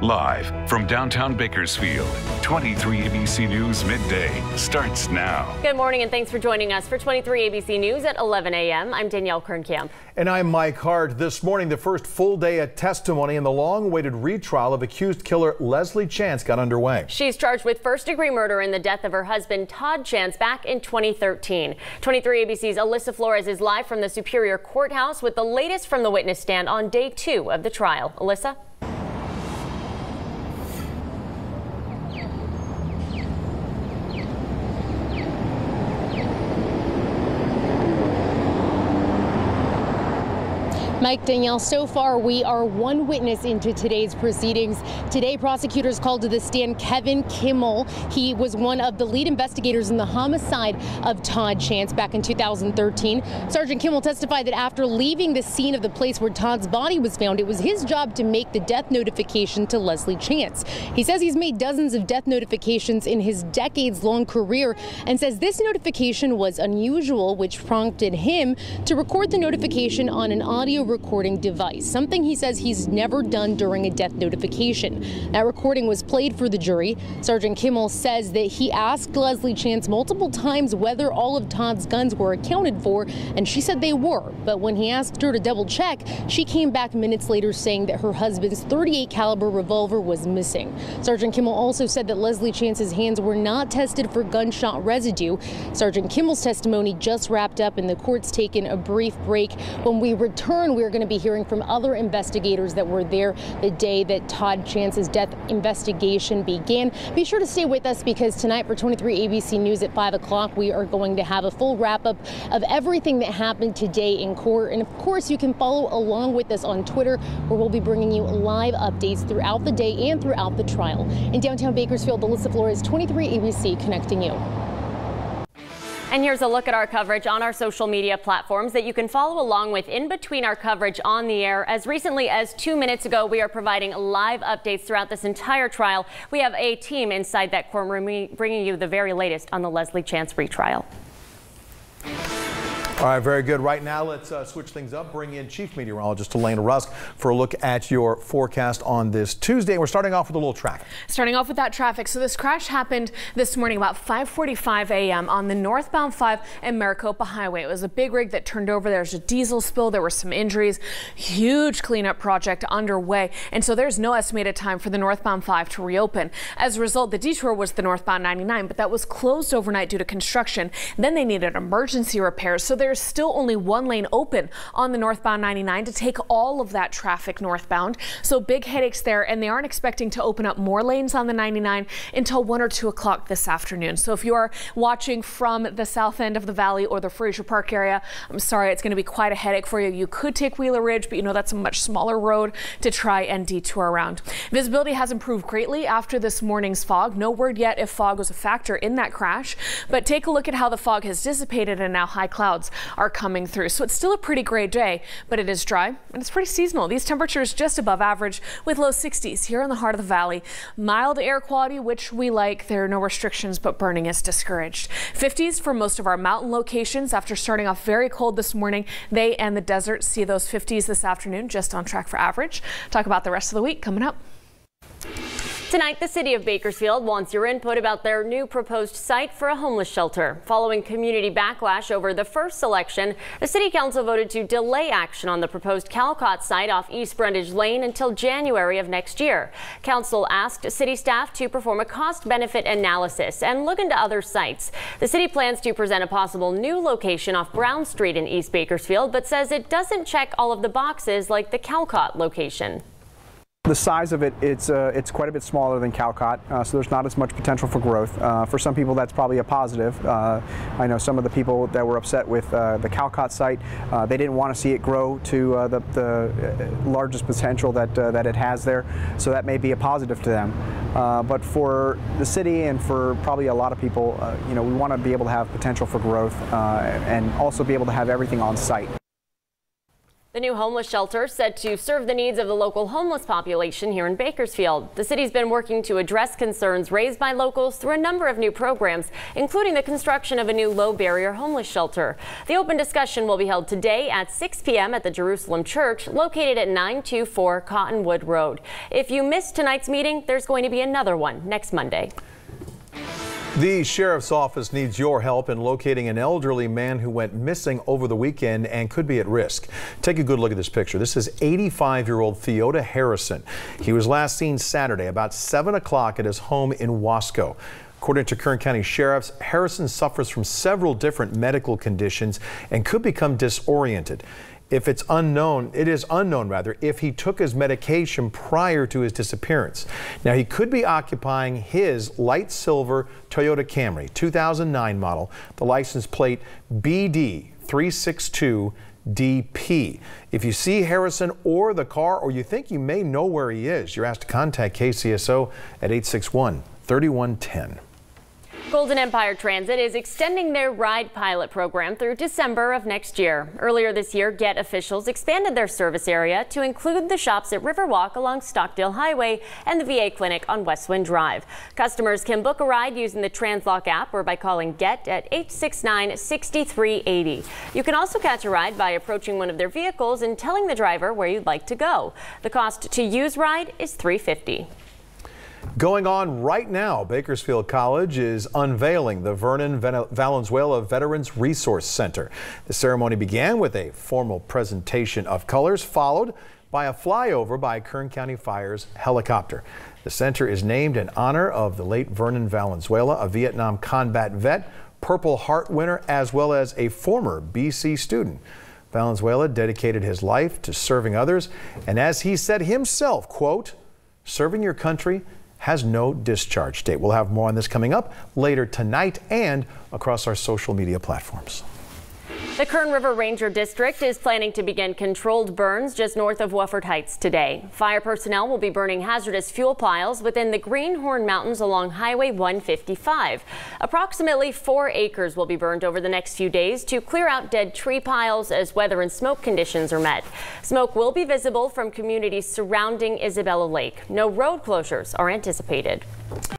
Live from downtown Bakersfield, 23 ABC News Midday starts now. Good morning and thanks for joining us for 23 ABC News at 11 a.m. I'm Danielle Kernkamp. And I'm Mike Hart. This morning, the first full day of testimony in the long-awaited retrial of accused killer Leslie Chance got underway. She's charged with first-degree murder in the death of her husband, Todd Chance, back in 2013. 23 ABC's Alyssa Flores is live from the Superior Courthouse with the latest from the witness stand on day 2 of the trial. Alyssa? Mike, Danielle, so far we are one witness into today's proceedings. Today, prosecutors called to the stand Kevin Kimmel. He was one of the lead investigators in the homicide of Todd Chance back in 2013. Sergeant Kimmel testified that after leaving the scene of the place where Todd's body was found, it was his job to make the death notification to Leslie Chance. He says he's made dozens of death notifications in his decades-long career and says this notification was unusual, which prompted him to record the notification on an audio recording device, something he says he's never done during a death notification. That recording was played for the jury. Sergeant Kimmel says that he asked Leslie Chance multiple times whether all of Todd's guns were accounted for, and she said they were. But when he asked her to double check, she came back minutes later saying that her husband's .38 caliber revolver was missing. Sergeant Kimmel also said that Leslie Chance's hands were not tested for gunshot residue. Sergeant Kimmel's testimony just wrapped up and the court's taken a brief break. When we return, we're going to be hearing from other investigators that were there the day that Todd Chance's death investigation began. Be sure to stay with us because tonight for 23 ABC News at 5 o'clock, we are going to have a full wrap up of everything that happened today in court. And of course, you can follow along with us on Twitter, where we'll be bringing you live updates throughout the day and throughout the trial. In downtown Bakersfield, Alyssa Flores, 23 ABC, connecting you. And here's a look at our coverage on our social media platforms that you can follow along with in between our coverage on the air. As recently as 2 minutes ago, we are providing live updates throughout this entire trial. We have a team inside that courtroom bringing you the very latest on the Leslie Chance retrial. All right, very good. Right now, let's switch things up. Bring in Chief Meteorologist Elaine Rusk for a look at your forecast on this Tuesday. We're starting off with a little traffic. Starting off with that traffic. So this crash happened this morning about 5:45 a.m. on the northbound 5 and Maricopa Highway. It was a big rig that turned over. There's a diesel spill. There were some injuries. Huge cleanup project underway. And so there's no estimated time for the northbound 5 to reopen. As a result, the detour was the northbound 99, but that was closed overnight due to construction. Then they needed emergency repairs. So there's still only one lane open on the northbound 99 to take all of that traffic northbound. So big headaches there, and they aren't expecting to open up more lanes on the 99 until 1 or 2 o'clock this afternoon. So if you are watching from the south end of the valley or the Fraser Park area, I'm sorry, it's going to be quite a headache for you. You could take Wheeler Ridge, but you know that's a much smaller road to try and detour around. Visibility has improved greatly after this morning's fog. No word yet if fog was a factor in that crash, but take a look at how the fog has dissipated and now high clouds are coming through. So it's still a pretty gray day, but it is dry and it's pretty seasonal. These temperatures just above average with low 60s here in the heart of the valley. Mild air quality, which we like. There are no restrictions, but burning is discouraged. 50s for most of our mountain locations after starting off very cold this morning. They and the desert see those 50s this afternoon, just on track for average. Talk about the rest of the week coming up. Tonight, the city of Bakersfield wants your input about their new proposed site for a homeless shelter. Following community backlash over the first selection, the city council voted to delay action on the proposed Calcott site off East Brundage Lane until January of next year. Council asked city staff to perform a cost-benefit analysis and look into other sites. The city plans to present a possible new location off Brown Street in East Bakersfield, but says it doesn't check all of the boxes like the Calcott location. The size of it's quite a bit smaller than Calcott, so there's not as much potential for growth. For some people, that's probably a positive. I know some of the people that were upset with the Calcott site, they didn't want to see it grow to the largest potential that it has there, so that may be a positive to them. But for the city and for probably a lot of people, we want to be able to have potential for growth and also be able to have everything on site. The new homeless shelter set to serve the needs of the local homeless population here in Bakersfield. The city's been working to address concerns raised by locals through a number of new programs, including the construction of a new low-barrier homeless shelter. The open discussion will be held today at 6 p.m. at the Jerusalem Church, located at 924 Cottonwood Road. If you missed tonight's meeting, there's going to be another one next Monday. The sheriff's office needs your help in locating an elderly man who went missing over the weekend and could be at risk. Take a good look at this picture. This is 85-year-old Theoda Harrison. He was last seen Saturday about 7 o'clock at his home in Wasco. According to Kern County sheriffs, Harrison suffers from several different medical conditions and could become disoriented. It is unknown if he took his medication prior to his disappearance. Now, he could be occupying his light silver Toyota Camry, 2009 model, the license plate BD362DP. If you see Harrison or the car, or you think you may know where he is, you're asked to contact KCSO at 861-3110. Golden Empire Transit is extending their ride pilot program through December of next year. Earlier this year, GET officials expanded their service area to include the shops at Riverwalk along Stockdale Highway and the VA clinic on Westwind Drive. Customers can book a ride using the Translock app or by calling GET at 869-6380. You can also catch a ride by approaching one of their vehicles and telling the driver where you'd like to go. The cost to use ride is $350. Going on right now, Bakersfield College is unveiling the Vernon Valenzuela Veterans Resource Center. The ceremony began with a formal presentation of colors, followed by a flyover by Kern County Fire's helicopter. The center is named in honor of the late Vernon Valenzuela, a Vietnam combat vet, Purple Heart winner, as well as a former BC student. Valenzuela dedicated his life to serving others, and as he said himself, quote, "Serving your country has no discharge date." We'll have more on this coming up later tonight and across our social media platforms. The Kern River Ranger District is planning to begin controlled burns just north of Wofford Heights today. Fire personnel will be burning hazardous fuel piles within the Greenhorn Mountains along Highway 155. Approximately 4 acres will be burned over the next few days to clear out dead tree piles as weather and smoke conditions are met. Smoke will be visible from communities surrounding Isabella Lake. No road closures are anticipated.